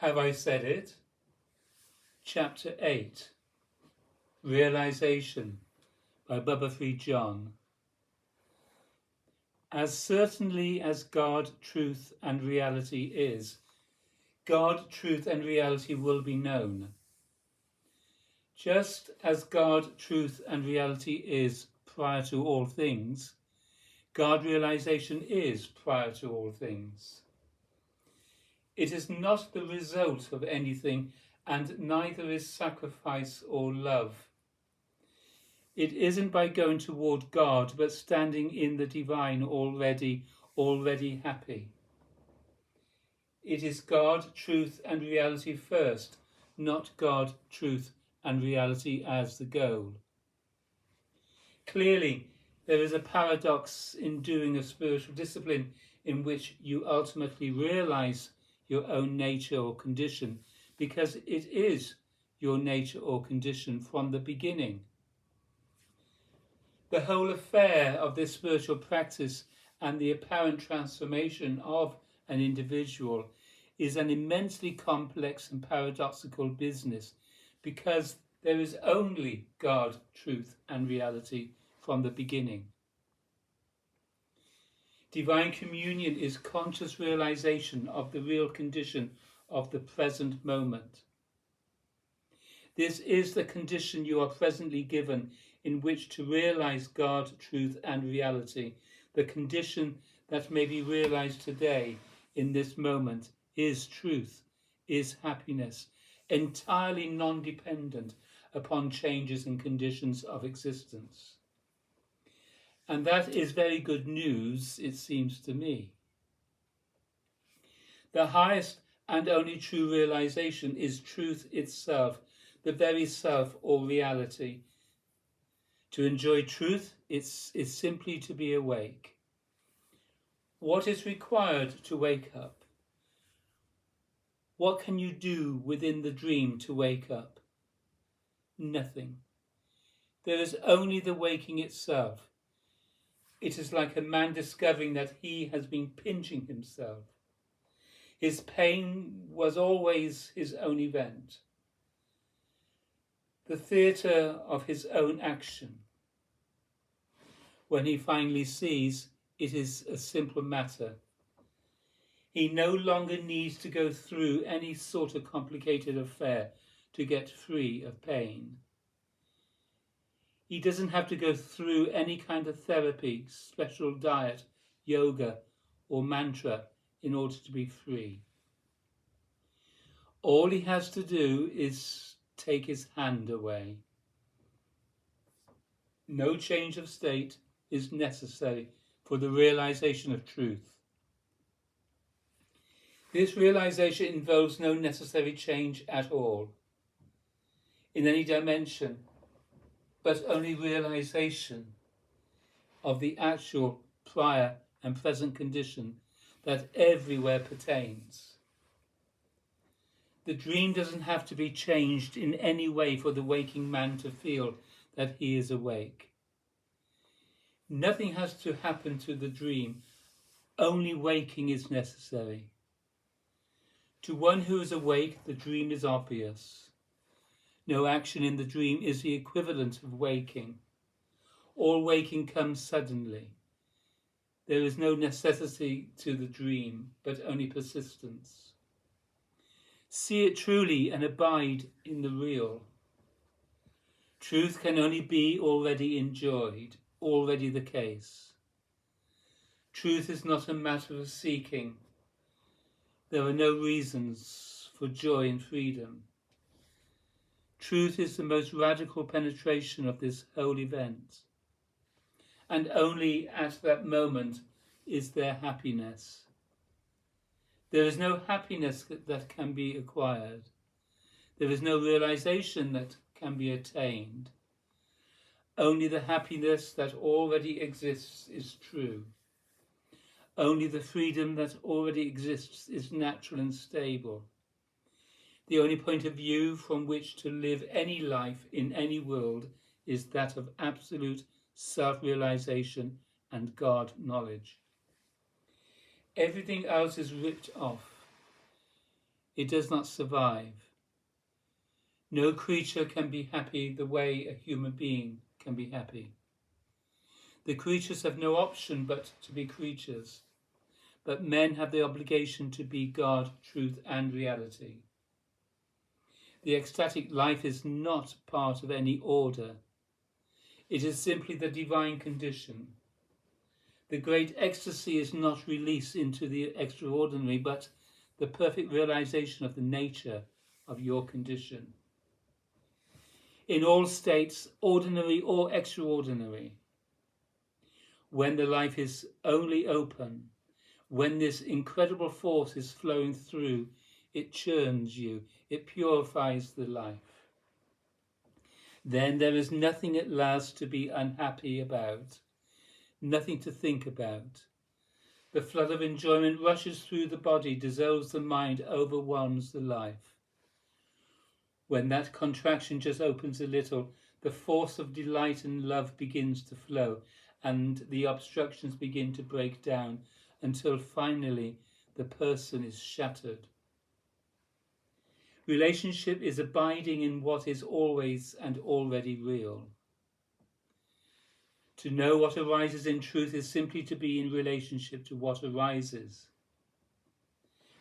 Have I said it? Chapter 8, Realisation, by Bubba John. As certainly as God, truth and reality is, God, truth and reality will be known. Just as God, truth and reality is prior to all things, God, realisation is prior to all things. It is not the result of anything, and neither is sacrifice or love. It isn't by going toward God, but standing in the divine already happy. It is God, truth and reality first, not God, truth and reality as the goal. Clearly, there is a paradox in doing a spiritual discipline in which you ultimately realise your own nature or condition, because it is your nature or condition from the beginning. The whole affair of this spiritual practice and the apparent transformation of an individual is an immensely complex and paradoxical business, because there is only God, truth and reality from the beginning. Divine communion is conscious realization of the real condition of the present moment. This is the condition you are presently given in which to realize God, truth and reality. The condition that may be realized today in this moment is truth, is happiness, entirely non-dependent upon changes and conditions of existence. And that is very good news, it seems to me. The highest and only true realization is truth itself, the very self or reality. To enjoy truth is simply to be awake. What is required to wake up? What can you do within the dream to wake up? Nothing. There is only the waking itself. It is like a man discovering that he has been pinching himself. His pain was always his own event, the theatre of his own action. When he finally sees, it is a simple matter. He no longer needs to go through any sort of complicated affair to get free of pain. He doesn't have to go through any kind of therapy, special diet, yoga, or mantra in order to be free. All he has to do is take his hand away. No change of state is necessary for the realization of truth. This realization involves no necessary change at all, in any dimension, but only realization of the actual prior and present condition that everywhere pertains. The dream doesn't have to be changed in any way for the waking man to feel that he is awake. Nothing has to happen to the dream, only waking is necessary. To one who is awake, the dream is obvious. No action in the dream is the equivalent of waking. All waking comes suddenly. There is no necessity to the dream, but only persistence. See it truly and abide in the real. Truth can only be already enjoyed, already the case. Truth is not a matter of seeking. There are no reasons for joy and freedom. Truth is the most radical penetration of this whole event. And only at that moment is there happiness. There is no happiness that can be acquired. There is no realization that can be attained. Only the happiness that already exists is true. Only the freedom that already exists is natural and stable. The only point of view from which to live any life in any world is that of absolute self-realization and God knowledge. Everything else is ripped off. It does not survive. No creature can be happy the way a human being can be happy. The creatures have no option but to be creatures, but men have the obligation to be God, truth and reality. The ecstatic life is not part of any order. It is simply the divine condition. The great ecstasy is not release into the extraordinary, but the perfect realization of the nature of your condition. In all states, ordinary or extraordinary, when the life is only open, when this incredible force is flowing through, it churns you, it purifies the life. Then there is nothing at last to be unhappy about, nothing to think about. The flood of enjoyment rushes through the body, dissolves the mind, overwhelms the life. When that contraction just opens a little, the force of delight and love begins to flow, and the obstructions begin to break down until finally the person is shattered. Relationship is abiding in what is always and already real. To know what arises in truth is simply to be in relationship to what arises.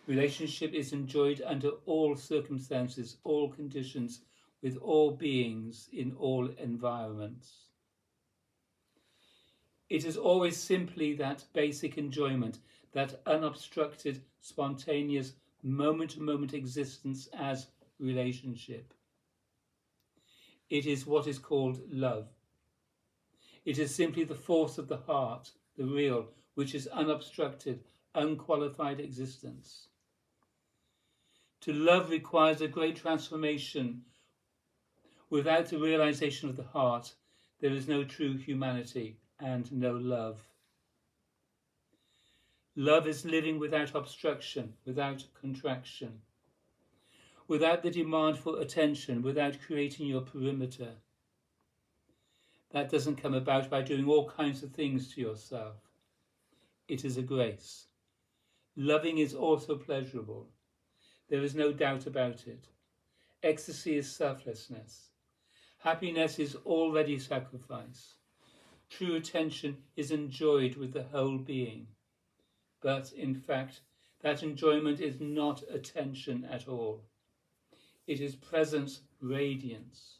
Relationship is enjoyed under all circumstances, all conditions, with all beings, in all environments. It is always simply that basic enjoyment, that unobstructed, spontaneous, moment-to-moment existence as relationship. It is what is called love. It is simply the force of the heart, the real, which is unobstructed, unqualified existence. To love requires a great transformation. Without the realization of the heart, there is no true humanity and no love. Love is living without obstruction, without contraction, without the demand for attention, without creating your perimeter. That doesn't come about by doing all kinds of things to yourself. It is a grace. Loving is also pleasurable. There is no doubt about it. Ecstasy is selflessness. Happiness is already sacrifice. True attention is enjoyed with the whole being. But, in fact, that enjoyment is not attention at all. It is presence radiance.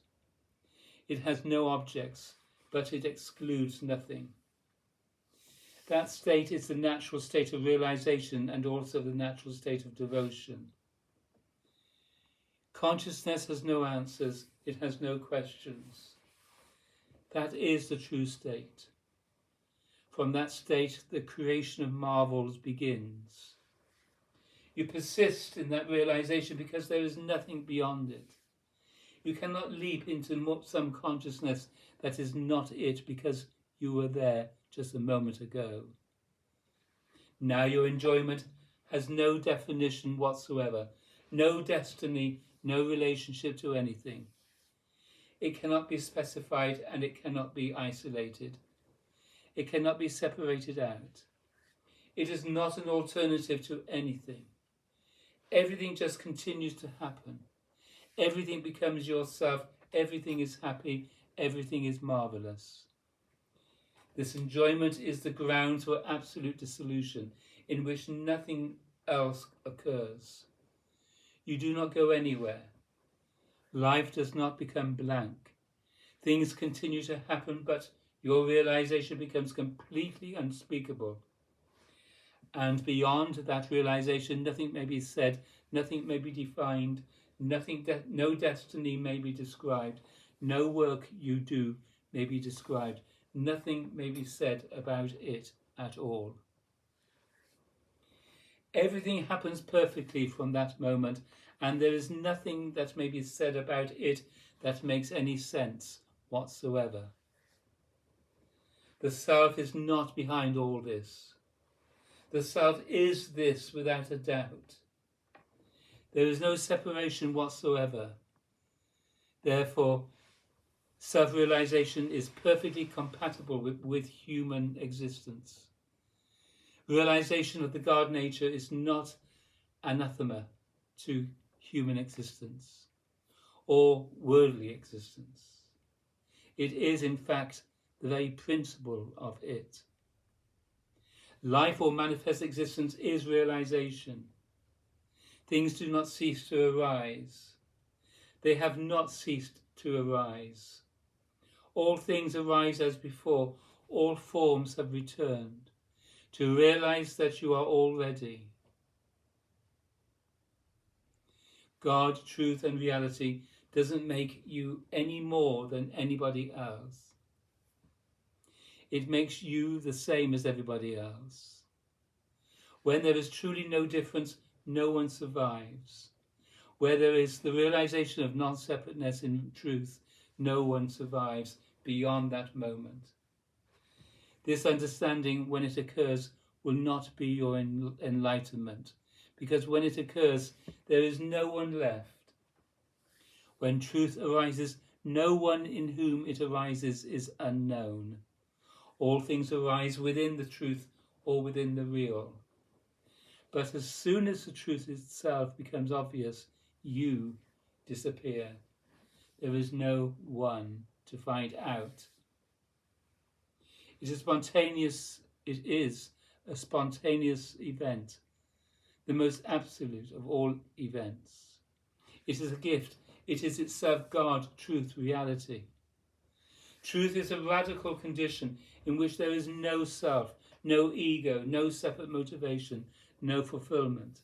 It has no objects, but it excludes nothing. That state is the natural state of realization and also the natural state of devotion. Consciousness has no answers, it has no questions. That is the true state. From that state, the creation of marvels begins. You persist in that realization because there is nothing beyond it. You cannot leap into some consciousness that is not it because you were there just a moment ago. Now your enjoyment has no definition whatsoever, no destiny, no relationship to anything. It cannot be specified and it cannot be isolated. It cannot be separated out. It is not an alternative to anything. Everything just continues to happen. Everything becomes yourself. Everything is happy. Everything is marvelous. This enjoyment is the ground for absolute dissolution, in which nothing else occurs. You do not go anywhere. Life does not become blank. Things continue to happen, but your realization becomes completely unspeakable. And beyond that realization, nothing may be said, nothing may be defined, no destiny may be described, no work you do may be described, nothing may be said about it at all. Everything happens perfectly from that moment, and there is nothing that may be said about it that makes any sense whatsoever. The self is not behind all this. The self is this without a doubt. There is no separation whatsoever. Therefore, self-realization is perfectly compatible with human existence. Realization of the God nature is not anathema to human existence or worldly existence. It is, in fact, the very principle of it. Life or manifest existence is realization. Things do not cease to arise. They have not ceased to arise. All things arise as before. All forms have returned. To realize that you are already. God, truth and reality doesn't make you any more than anybody else. It makes you the same as everybody else. When there is truly no difference, no one survives. Where there is the realization of non-separateness in truth, no one survives beyond that moment. This understanding, when it occurs, will not be your enlightenment, because when it occurs, there is no one left. When truth arises, no one in whom it arises is unknown. All things arise within the truth or within the real. But as soon as the truth itself becomes obvious, you disappear. There is no one to find out. It is a spontaneous event, the most absolute of all events. It is a gift. It is itself God, truth, reality. Truth is a radical condition in which there is no self, no ego, no separate motivation, no fulfillment.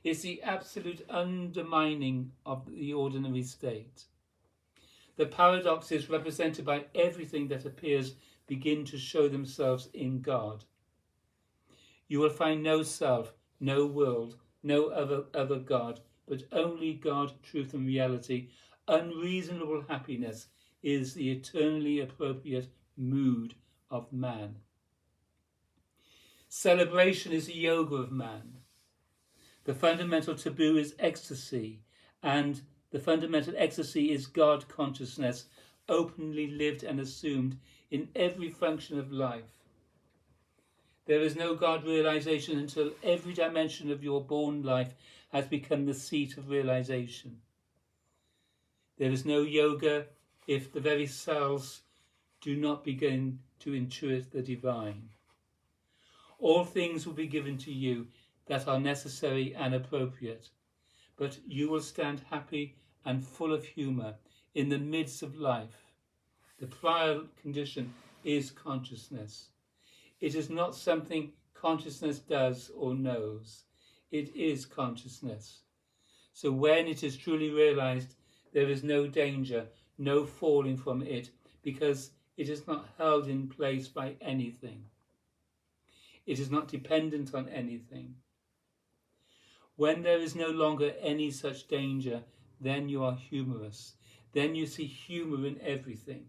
It's the absolute undermining of the ordinary state. The paradoxes represented by everything that appears begin to show themselves in God. You will find no self, no world, no other God, but only God, truth and reality. Unreasonable happiness is the eternally appropriate mood of man. Celebration is the yoga of man. The fundamental taboo is ecstasy, and the fundamental ecstasy is God consciousness, openly lived and assumed in every function of life. There is no God realization until every dimension of your born life has become the seat of realization. There is no yoga if the very cells do not begin to intuit the divine. All things will be given to you that are necessary and appropriate, but you will stand happy and full of humour in the midst of life. The prior condition is consciousness. It is not something consciousness does or knows. It is consciousness. So when it is truly realized, there is no danger, no falling from it, because it is not held in place by anything. It is not dependent on anything. When there is no longer any such danger, then you are humorous. Then you see humour in everything.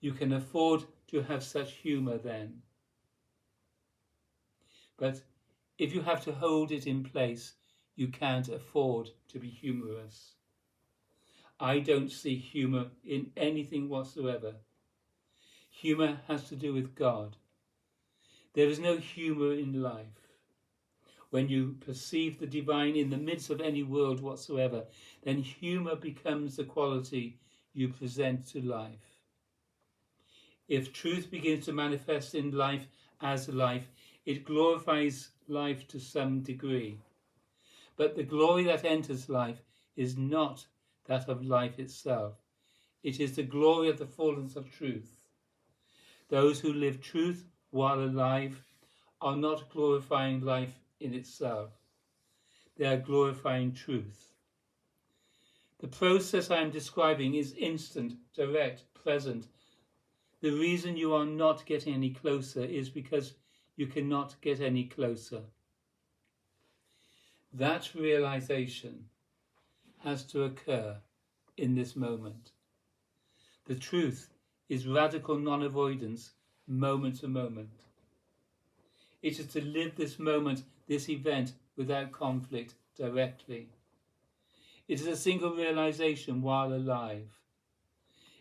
You can afford to have such humour then. But if you have to hold it in place, you can't afford to be humorous. I don't see humour in anything whatsoever. Humour has to do with God. There is no humour in life. When you perceive the divine in the midst of any world whatsoever, then humour becomes the quality you present to life. If truth begins to manifest in life as life, it glorifies life to some degree. But the glory that enters life is not that of life itself. It is the glory of the fullness of truth. Those who live truth while alive are not glorifying life in itself. They are glorifying truth. The process I am describing is instant, direct, present. The reason you are not getting any closer is because you cannot get any closer. That realization has to occur in this moment. The truth is radical non-avoidance, moment to moment. It is to live this moment, this event, without conflict, directly. It is a single realization while alive.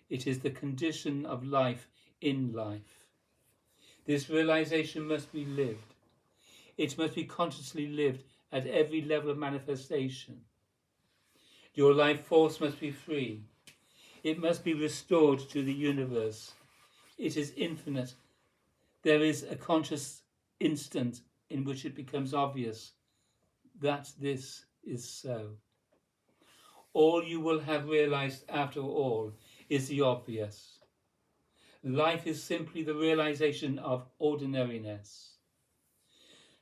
It is the condition of life in life. This realization must be lived. It must be consciously lived at every level of manifestation. Your life force must be free. It must be restored to the universe. It is infinite. There is a conscious instant in which it becomes obvious that this is so. All you will have realized after all is the obvious. Life is simply the realization of ordinariness.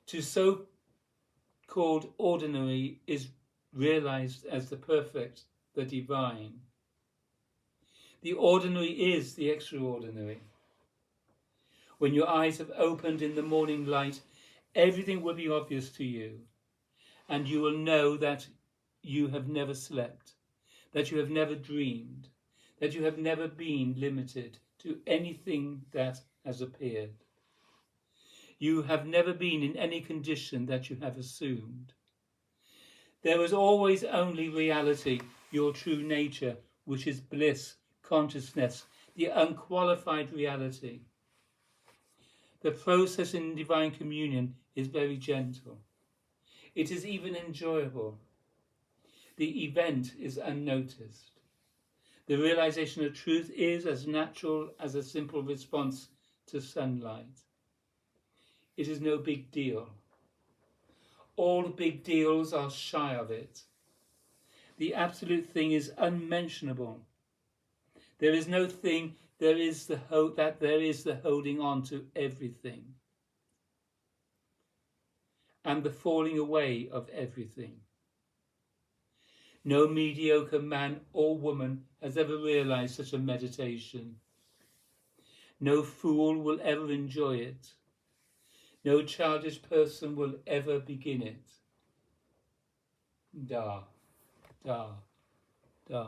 To so-called ordinary is realized as the perfect, the divine. The ordinary is the extraordinary. When your eyes have opened in the morning light, everything will be obvious to you, and you will know that you have never slept, that you have never dreamed, that you have never been limited to anything that has appeared. You have never been in any condition that you have assumed. There is always only reality, your true nature, which is bliss, consciousness, the unqualified reality. The process in divine communion is very gentle. It is even enjoyable. The event is unnoticed. The realization of truth is as natural as a simple response to sunlight. It is no big deal. All big deals are shy of it. The absolute thing is unmentionable. There is no thing, there is the holding on to everything and the falling away of everything. No mediocre man or woman has ever realized such a meditation. No fool will ever enjoy it. No childish person will ever begin it. Da, da, da.